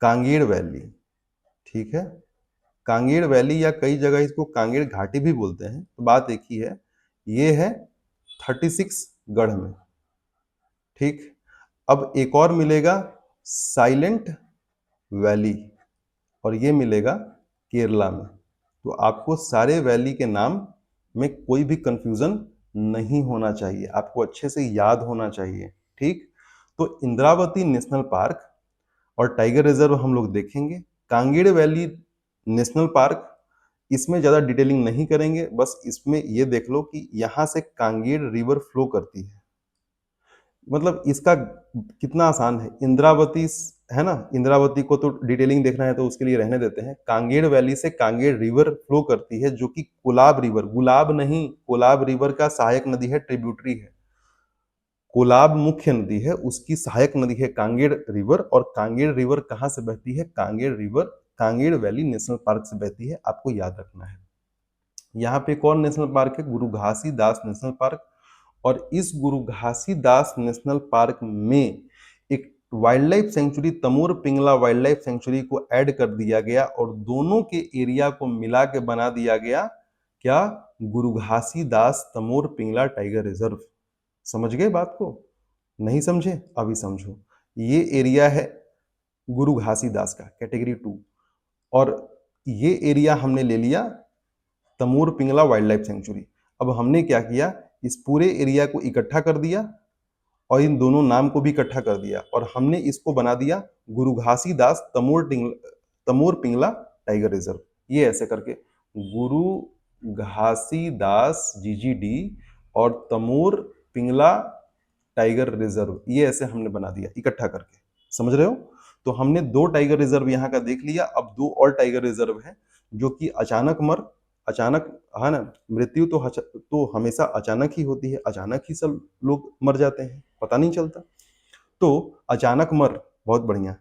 कांगेर वैली, ठीक है। कांगेर वैली या कई जगह इसको कांगेर घाटी भी बोलते हैं, तो बात एक ही है। ये है 36 गढ़ में, ठीक। अब एक और मिलेगा साइलेंट वैली, और ये मिलेगा केरला में। तो आपको सारे वैली के नाम में कोई भी कंफ्यूजन नहीं होना चाहिए, आपको अच्छे से याद होना चाहिए, ठीक। तो इंद्रावती नेशनल पार्क और टाइगर रिजर्व हम लोग देखेंगे। कांगेर वैली नेशनल पार्क, इसमें ज़्यादा डिटेलिंग नहीं करेंगे, बस इसमें ये देख लो कि यहाँ से कांगेर रिवर फ्लो करती है। मतलब इसका कितना आसान है, इंद्रावती है ना, इंद्रावती को तो डिटेलिंग देखना है तो उसके लिए रहने देते हैं। कांगेर वैली से कांगेर रिवर फ्लो करती है, जो कि कोलाब रिवर, गुलाब नहीं, कोलाब रिवर का सहायक नदी है, ट्रिब्यूटरी है। कोलाब मुख्य नदी है, उसकी सहायक नदी है कांगेर रिवर। और कांगेर रिवर कहाँ से बहती है, Kanger river Kanger valley national park से बहती है, आपको याद रखना है। यहाँ पे एक और नेशनल पार्क है, गुरु घासीदास नेशनल पार्क। और इस गुरु घासीदास नेशनल पार्क में एक wild life sanctuary, Tamor Pingla wild life sanctuary को ऐड कर दिया गया, और दोनों के एरिया को मिला के बना दिया गया क्या, गुरु घासीदास तमोर पिंगला टाइगर रिजर्व। समझ गए बात को, नहीं समझे, अभी समझो। ये एरिया है गुरु घासीदास का, कैटेगरी 2। और ये एरिया हमने ले लिया Tamor Pingla wild life century. अब हमने क्या किया, इस पूरे एरिया को इकट्ठा कर दिया और इन दोनों नाम को भी इकट्ठा कर दिया, और हमने इसको बना दिया गुरु घासीदास तमोर पिंगला टाइगर रिजर्व। ये ऐसे करके गुरु घासीदास जीजीडी और तमोर पिंगला टाइगर रिजर्व, ये ऐसे हमने बना दिया इकट्ठा करके, समझ रहे हो। तो हमने 2 टाइगर रिजर्व यहाँ का देख लिया, अब 2 और टाइगर रिजर्व है जो कि अचानक, है ना, मृत्यु तो हमेशा अचानक ही होती है, अचानक ही सब लोग मर जाते हैं, पता नहीं चलता। तो अचानक मर, बहुत बढ़िया,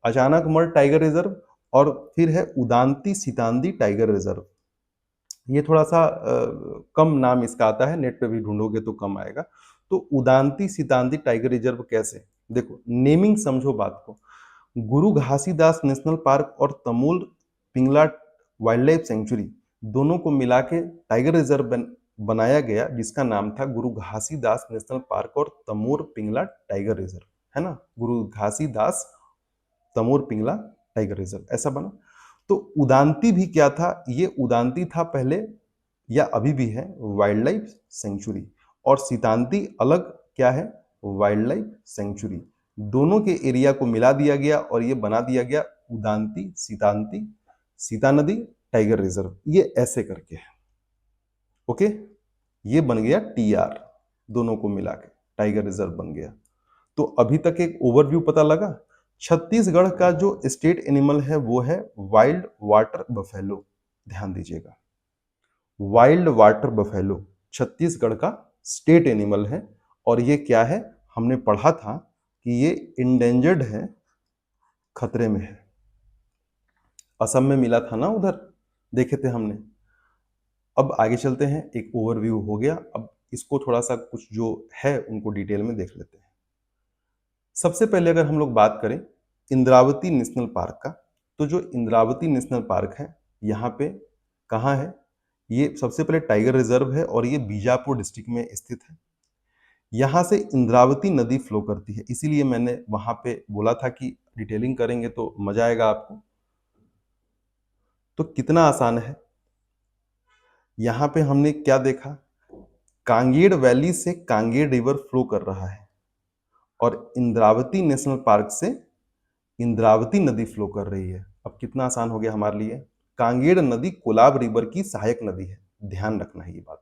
अचानक मर टाइगर रिजर्व। और फिर है उदांती सीतांदी टाइगर रिजर्व। ये थोड़ा सा कम नाम इसका आता है, नेट पे भी ढूंढोगे तो कम आएगा। तो उदांती सीतांदी टाइगर रिजर्व कैसे, देखो नेमिंग समझो बात को। गुरु घासीदास नेशनल पार्क और तमोल पिंगला वाइल्ड लाइफ सेंचुरी दोनों को मिला के टाइगर रिजर्व बनाया गया, जिसका नाम था गुरु घासीदास नेशनल पार्क और तमोर पिंगला टाइगर रिजर्व, है ना, गुरु घासीदास तमोर पिंगला टाइगर रिजर्व ऐसा बना। तो उदांती भी क्या था, ये उदांती था पहले या अभी भी है वाइल्ड लाइफ सेंचुरी, और सीतांती अलग क्या है, वाइल्ड लाइफ सेंचुरी। दोनों के एरिया को मिला दिया गया और ये बना दिया गया उदांती सीतांती सीता नदी टाइगर रिजर्व, ये ऐसे करके है। ओके, ये बन गया टीआर, दोनों को मिला के टाइगर रिजर्व बन गया। तो अभी तक एक ओवरव्यू पता लगा छत्तीसगढ़ का जो स्टेट एनिमल है वो है वाइल्ड वाटर बफेलो। ध्यान दीजिएगा, वाइल्ड वाटर बफेलो छत्तीसगढ़ का स्टेट एनिमल है। और ये क्या है, हमने पढ़ा था कि ये इंडेंजर्ड है, खतरे में है। असम में मिला था ना, उधर देखे थे हमने। अब आगे चलते हैं, एक ओवरव्यू हो गया, अब इसको थोड़ा सा कुछ जो है उनको डिटेल में देख लेते हैं। सबसे पहले अगर हम लोग बात करें इंद्रावती नेशनल पार्क का, तो जो इंद्रावती नेशनल पार्क है यहाँ पे कहाँ है, ये सबसे पहले टाइगर रिजर्व है और ये बीजापुर डिस्ट्रिक्ट में स्थित है। यहाँ से इंद्रावती नदी फ्लो करती है, इसीलिए मैंने वहां पे बोला था कि डिटेलिंग करेंगे तो मजा आएगा आपको। तो कितना आसान है, यहाँ पे हमने क्या देखा, कांगेर वैली से कांगेर रिवर फ्लो कर रहा है और इंद्रावती नेशनल पार्क से इंद्रावती नदी फ्लो कर रही है। अब कितना आसान हो गया हमारे लिए, कांगेर नदी कोलाब रिवर की सहायक नदी है, ध्यान रखना है ये बात।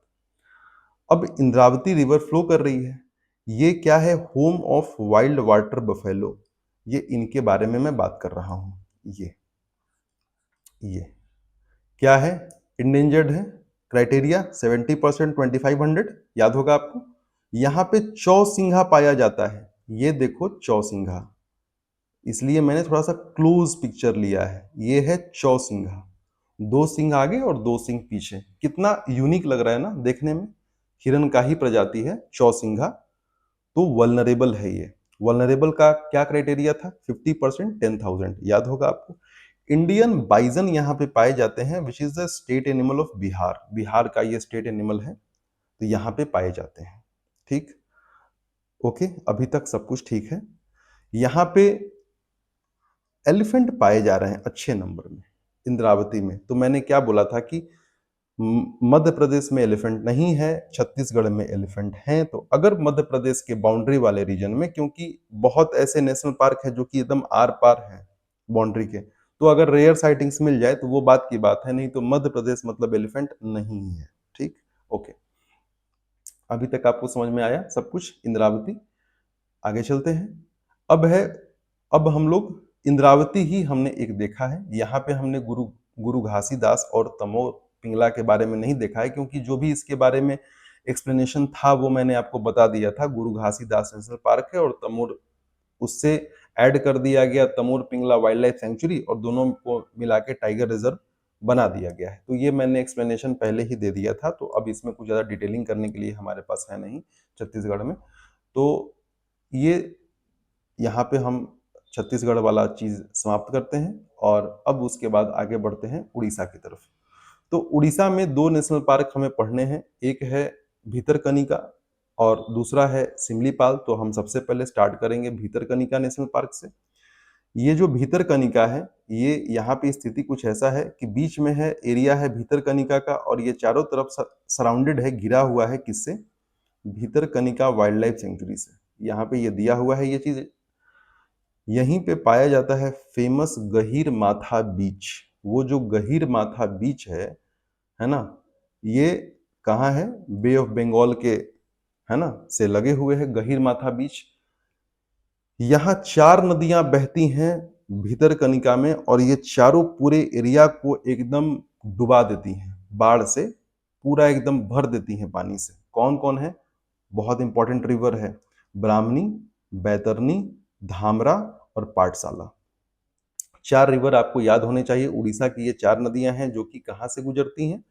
अब इंद्रावती रिवर फ्लो कर रही है, ये क्या है, home of wild water buffalo, ये इनके बारे में मैं बात कर रहा हूं। ये क्या है, इंडेंजर्ड है, क्राइटेरिया 70%, 2500 याद होगा आपको। यहाँ पे चौसिंघा पाया जाता है, ये देखो चौसिंघा, इसलिए मैंने थोड़ा सा क्लोज पिक्चर लिया है। ये है चौसिंघा, दो सिंह आगे और दो सिंह पीछे, कितना यूनिक लग रहा है ना देखने में। हिरन का ही प्रजाति है चौसिंघा। तो वल्नरेबल है ये। वल्नरेबल का क्या क्राइटेरिया था, 50%, 10,000 याद होगा आपको। इंडियन बाइजन यहाँ पे पाए जाते हैं, which is the state animal of Bihar, Bihar का ये स्टेट एनिमल है, तो यहाँ पे पाए जाते हैं। ठीक, ओके, अभी तक सब कुछ ठीक है। यहाँ पे एलिफेंट पाए जा रहे हैं अच्छे नंबर में इंद्रावती में। तो मैंने क्या बोला था कि मध्य प्रदेश में एलिफेंट नहीं है, छत्तीसगढ़ में एलिफेंट हैं। तो अगर मध्य प्रदेश के बाउंड्री वाले रीजन में, क्योंकि बहुत ऐसे नेशनल पार्क है जो कि एकदम आर पार है बाउंड्री के, तो अगर रेयर साइटिंग्स मिल जाए तो वो बात की बात है, नहीं तो मध्य प्रदेश मतलब एलिफेंट नहीं है। ठीक, ओके, अभी तक आपको समझ में आया सब कुछ इंद्रावती। आगे चलते हैं, अब हम लोग इंद्रावती ही हमने एक देखा है, यहाँ पे हमने गुरु गुरु घासीदास और तमोर पिंगला के बारे में नहीं देखा है, क्योंकि जो भी इसके बारे में एक्सप्लेनेशन था वो मैंने आपको बता दिया था। गुरु घासीदास नेशनल पार्क है और तमोर उससे ऐड कर दिया गया, Tamor Pingla wild life sanctuary, और दोनों को मिला के टाइगर रिजर्व बना दिया गया है। तो ये मैंने एक्सप्लेनेशन पहले ही दे दिया था, तो अब इसमें कुछ ज्यादा डिटेलिंग करने के लिए हमारे पास है नहीं छत्तीसगढ़ में। तो ये यहाँ पे हम छत्तीसगढ़ वाला चीज समाप्त करते हैं और अब उसके बाद आगे बढ़ते हैं उड़ीसा की तरफ। तो उड़ीसा में दो नेशनल पार्क हमें पढ़ने हैं, एक है भीतरकनिका और दूसरा है सिमलीपाल। तो हम सबसे पहले स्टार्ट करेंगे भीतरकनिका नेशनल पार्क से। ये जो भीतरकनिका है, ये यहाँ पे स्थिति कुछ ऐसा है कि बीच में है, एरिया है भीतरकनिका का, और ये चारों तरफ सराउंडेड है, घिरा हुआ है किससे, भीतरकनिका वाइल्ड लाइफ सेंचुरी से। यहाँ पे ये दिया हुआ है ये चीज। यहीं पे पाया जाता है फेमस गहीर माथा बीच। वो जो गहीर माथा बीच है ना, ये कहाँ है, बे ऑफ बंगाल के, है ना, से लगे हुए है गहीर माथा बीच। यहाँ चार नदियां बहती हैं भीतरकनिका में, और ये चारों पूरे एरिया को एकदम डुबा देती हैं, बाढ़ से पूरा एकदम भर देती हैं पानी से। कौन कौन है, बहुत इंपॉर्टेंट रिवर है, ब्राह्मणी, बैतरनी, धामरा और पाठशाला। चार रिवर आपको याद होने चाहिए। उड़ीसा की ये चार नदियां हैं जो कि कहाँ से गुजरती हैं,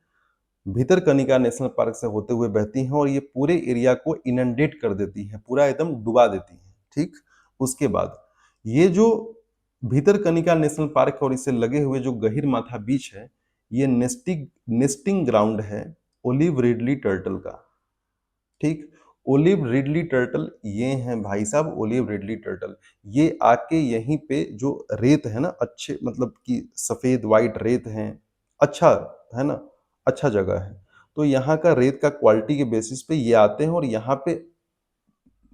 भीतरकनिका नेशनल पार्क से होते हुए बहती हैं, और ये पूरे एरिया को इनंडेट कर देती हैं, पूरा एकदम डुबा देती हैं। ठीक, उसके बाद ये जो भीतरकनिका नेशनल पार्क और इससे लगे हुए जो गहीर माथा बीच है, ये नेस्टिंग ग्राउंड है ओलिव रिडली टर्टल का। ठीक, ओलिव रिडली टर्टल ये हैं भाई साहब, ओलिव रिडली टर्टल। ये आके यहीं पे जो रेत है ना, अच्छे मतलब कि सफेद वाइट रेत है, अच्छा है ना, अच्छा जगह है। तो यहाँ का रेत का क्वालिटी के बेसिस पे ये आते हैं और यहाँ पे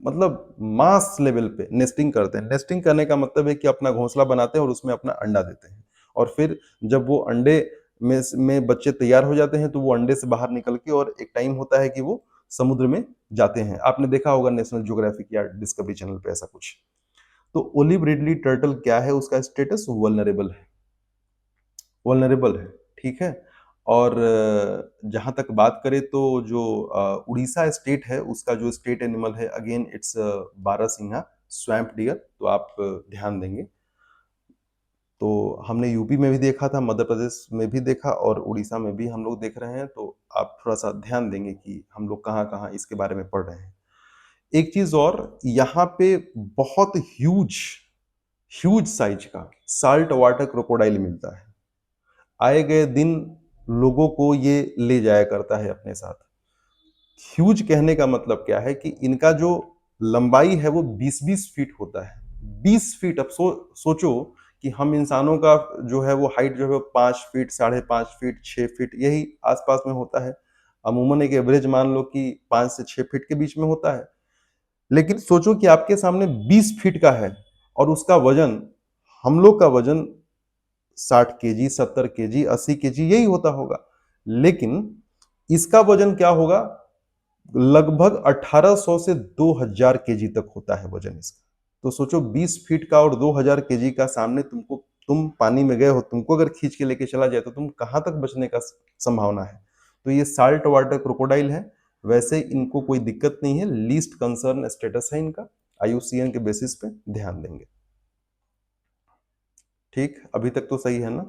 मतलब मास लेवल पे नेस्टिंग करते हैं। नेस्टिंग करने का मतलब है कि अपना घोंसला बनाते हैं और उसमें अपना अंडा देते हैं, और फिर जब वो अंडे में बच्चे तैयार हो जाते हैं तो वो अंडे से बाहर निकल के, और एक टाइम होता है कि वो समुद्र में जाते हैं। आपने देखा होगा नेशनल ज्योग्राफिक या डिस्कवरी चैनल पे ऐसा कुछ। तो ओलिव रिडली टर्टल क्या है, उसका स्टेटस वल्नरेबल है, वल्नरेबल है, ठीक है। और जहाँ तक बात करें तो जो उड़ीसा स्टेट है, उसका जो स्टेट एनिमल है again it's barasingha swamp dear, तो आप ध्यान देंगे। तो हमने यूपी में भी देखा था, मध्य प्रदेश में भी देखा और उड़ीसा में भी हम लोग देख रहे हैं, तो आप थोड़ा-सा ध्यान देंगे कि हम लोग कहाँ-कहाँ इसके बारे में पढ़ रहे हैं। एक चीज़ और, यहाँ पे बहुत ह्यूज ह्यूज साइज़ का साल्ट वाटर क्रोकोडाइल मिलता है। आए गए दिन लोगों को ये ले जाया करता है अपने साथ। ह्यूज कहने का मतलब क्या है कि इनका जो लंबाई है वो 20-20 फीट होता है। 20 फीट, अब सोचो कि हम इंसानों का जो है वो हाइट जो है वो 5 फीट, साढ़े 5 फीट, 6 फीट यही आस-पास में होता है। अमूमन एक एवरेज मान लो कि 5 से 6 फीट के बीच में होता है। लेकिन सोचो कि आपके सामने 20 फीट का है और उसका वजन, हम लोग का वजन 60 केजी, 70 केजी, 80 केजी यही होता होगा। लेकिन इसका वजन क्या होगा? लगभग 1800 से 2000 केजी तक होता है वजन इसका। तो सोचो 20 फीट का और 2000 केजी का सामने तुम पानी में गए हो, तुमको अगर खींच के लेके चला जाए तो तुम कहाँ तक बचने का संभावना है? तो ये साल्ट वाटर क्रोकोडाइल है। वैसे इनको कोई दिक्कत नहीं है, लीस्ट कंसर्न स्टेटस है इनका, आईयूसीएन के बेसिस पे ध्यान देंगे। ठीक, अभी तक तो सही है ना?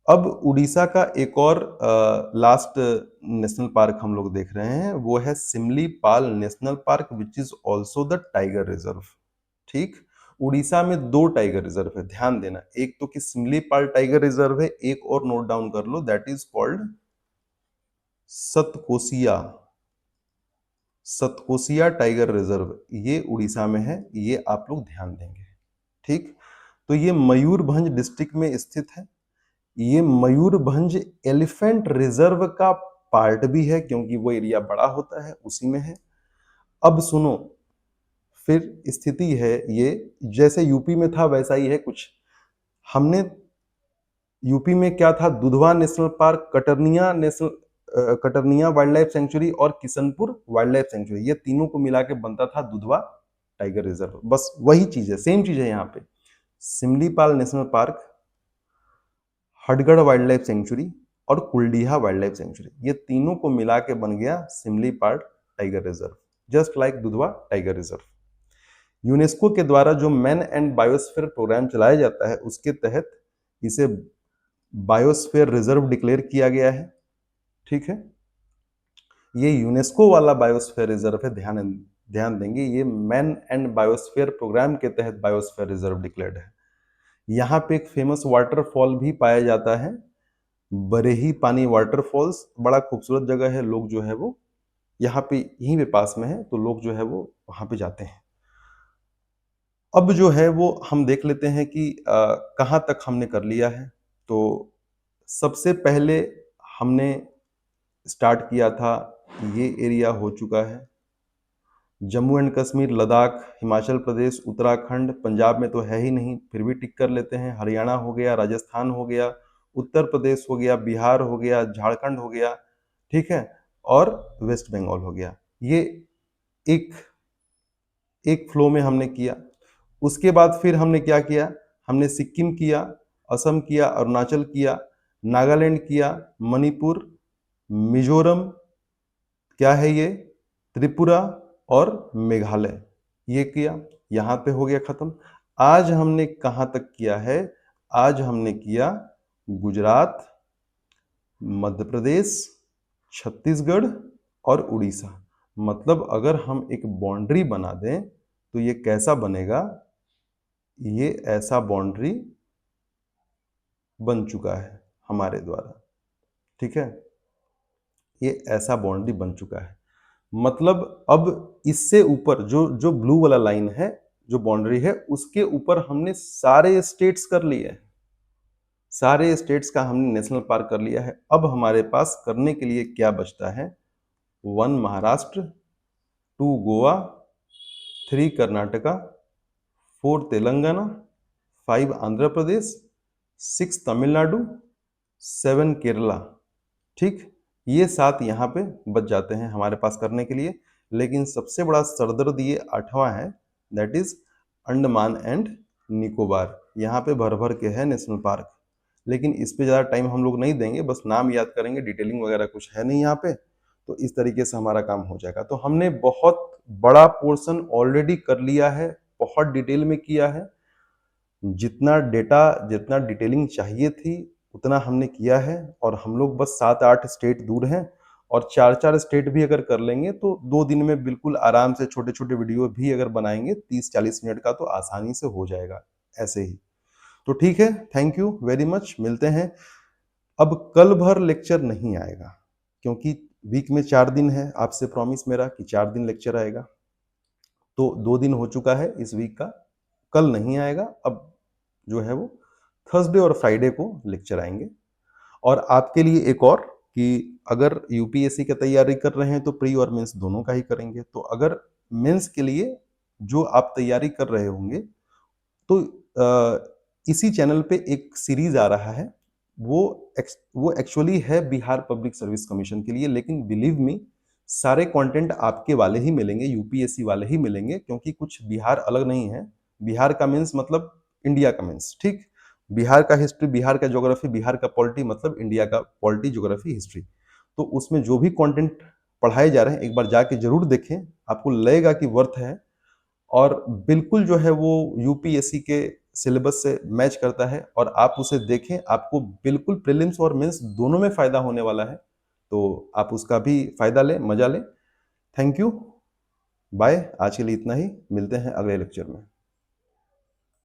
अब उड़ीसा का एक और लास्ट नेशनल पार्क हम लोग देख रहे हैं, वो है Simlipal national park which is also the tiger reserve. ठीक, उड़ीसा में 2 टाइगर रिजर्व है, ध्यान देना। एक तो कि सिमलीपाल टाइगर रिजर्व है, एक और नोट डाउन कर लो, that is called Satkosia, Satkosia tiger reserve. ये उड़ीसा में है, ये आप लोग ध्यान देंगे। ठीक, तो ये मयूरभंज डिस्ट्रिक्ट में स्थित है। ये मयूरभंज एलिफेंट रिजर्व का पार्ट भी है, क्योंकि वो एरिया बड़ा होता है, उसी में है। अब सुनो, फिर स्थिति है ये, जैसे यूपी में था वैसा ही है कुछ। हमने यूपी में क्या था, Dudhwa national park, Katarnia wild life sanctuary और किशनपुर वाइल्ड लाइफ सेंचुरी, ये तीनों को मिला के बनता था दुधवा टाइगर रिजर्व। बस वही चीज है, सेम चीज है यहाँ पे। Similipal national park, Hadgarh wild life sanctuary और कुलडीहा वाइल्ड लाइफ सेंचुरी, ये तीनों को मिला के बन गया Simlipal tiger reserve, just like Dudhwa tiger reserve. UNESCO के द्वारा जो मैन एंड बायोस्फीयर प्रोग्राम चलाया जाता है, उसके तहत इसे बायोस्फीयर रिजर्व डिक्लेयर किया गया है। ठीक है, ये यूनेस्को वाला बायोस्फीयर रिजर्व है, ध्यान ध्यान देंगे, ये मैन एंड बायोस्फीयर प्रोग्राम के तहत बायोस्फीयर रिजर्व डिक्लेयर्ड है। यहाँ पे एक फेमस वाटरफॉल भी पाया जाता है, बरेही पानी वाटरफॉल्स, बड़ा खूबसूरत जगह है। लोग जो है वो यहाँ पे यहीं पे पास में है, तो लोग जो है वो वहाँ पे जाते हैं। अब जो है वो हम देख लेते हैं कि कहाँ तक हमने कर लिया है। तो सबसे पहले हमने स्टार्ट किया था, ये एरिया हो चुका है। जम्मू एंड कश्मीर, लद्दाख, हिमाचल प्रदेश, उत्तराखंड, पंजाब में तो है ही नहीं, फिर भी टिक कर लेते हैं। हरियाणा हो गया, राजस्थान हो गया, उत्तर प्रदेश हो गया, बिहार हो गया, झारखंड हो गया, ठीक है, और वेस्ट बंगाल हो गया। ये एक एक फ्लो में हमने किया। उसके बाद फिर हमने क्या किया, हमने सिक्किम किया, असम किया, अरुणाचल किया, नागालैंड किया, मणिपुर, मिजोरम, क्या है ये, त्रिपुरा और मेघालय, ये किया। यहाँ पे हो गया खत्म। आज हमने कहाँ तक किया है, आज हमने किया गुजरात, मध्य प्रदेश, छत्तीसगढ़ और उड़ीसा। मतलब अगर हम एक बाउंड्री बना दें तो ये कैसा बनेगा, ये ऐसा बाउंड्री बन चुका है हमारे द्वारा। ठीक है, ये ऐसा बाउंड्री बन चुका है। मतलब अब इससे ऊपर जो जो ब्लू वाला लाइन है, जो बाउंड्री है, उसके ऊपर हमने सारे स्टेट्स कर लिए हैं। सारे स्टेट्स का हमने नेशनल पार्क कर लिया है। अब हमारे पास करने के लिए क्या बचता है, 1 महाराष्ट्र, 2 गोवा, 3 कर्नाटका, 4 तेलंगाना, 5 आंध्र प्रदेश, 6 तमिलनाडु, 7 केरला। ठीक, ये 7 यहाँ पे बच जाते हैं हमारे पास करने के लिए। लेकिन सबसे बड़ा सरदर्द ये 8वां है, that is Andaman and Nicobar, यहाँ पे भर भर के है नेशनल पार्क, लेकिन इस पे ज़्यादा टाइम हम लोग नहीं देंगे, बस नाम याद करेंगे, डिटेलिंग वगैरह कुछ है नहीं यहाँ पे, तो इस तरीके से हमारा काम हो जाएगा। तो हमने बहुत बड़ा पोर्शन ऑलरेडी कर लिया है, बहुत डिटेल में किया है, जितना डेटा जितना डिटेलिंग चाहिए थी उतना हमने किया है, और हम लोग बस 7-8 स्टेट दूर हैं, और 4-4 स्टेट भी अगर कर लेंगे तो 2 दिन में बिल्कुल आराम से छोटे-छोटे वीडियो भी अगर बनाएंगे 30-40 मिनट का तो आसानी से हो जाएगा ऐसे ही। तो ठीक है, थैंक यू वेरी मच, मिलते हैं। अब कल भर लेक्चर नहीं आएगा, क्योंकि वीक में 4 दिन है, आपसे प्रॉमिस मेरा कि 4 दिन लेक्चर आएगा, तो 2 दिन हो चुका है इस वीक का, कल नहीं आएगा। अब जो है वो थर्सडे और फ्राइडे को लेक्चर आएंगे। और आपके लिए एक और, कि अगर यूपीएससी की तैयारी कर रहे हैं तो प्री और मेंस दोनों का ही करेंगे। तो अगर मेंस के लिए जो आप तैयारी कर रहे होंगे, तो इसी चैनल पे एक सीरीज आ रहा है, वो वो एक्चुअली है बिहार पब्लिक सर्विस कमीशन के लिए, लेकिन बिलीव मी सारे कंटेंट आपके वाले ही मिलेंगे, यूपीएससी वाले ही मिलेंगे, क्योंकि कुछ बिहार अलग नहीं है। बिहार का मीन्स मतलब इंडिया का मीन्स, ठीक। बिहार का हिस्ट्री, बिहार का ज्योग्राफी, बिहार का पॉलिटी मतलब इंडिया का पॉलिटी, ज्योग्राफी, हिस्ट्री। तो उसमें जो भी कंटेंट पढ़ाए जा रहे हैं एक बार जाके जरूर देखें, आपको लगेगा कि वर्थ है, और बिल्कुल जो है वो यूपीएससी के सिलेबस से मैच करता है, और आप उसे देखें, आपको बिल्कुल प्रीलिम्स और मेंस दोनों में फायदा होने वाला है, तो आप उसका भी फायदा लें, मजा लें। Thank you, bye. आज के लिए इतना ही, मिलते हैं अगले लेक्चर में।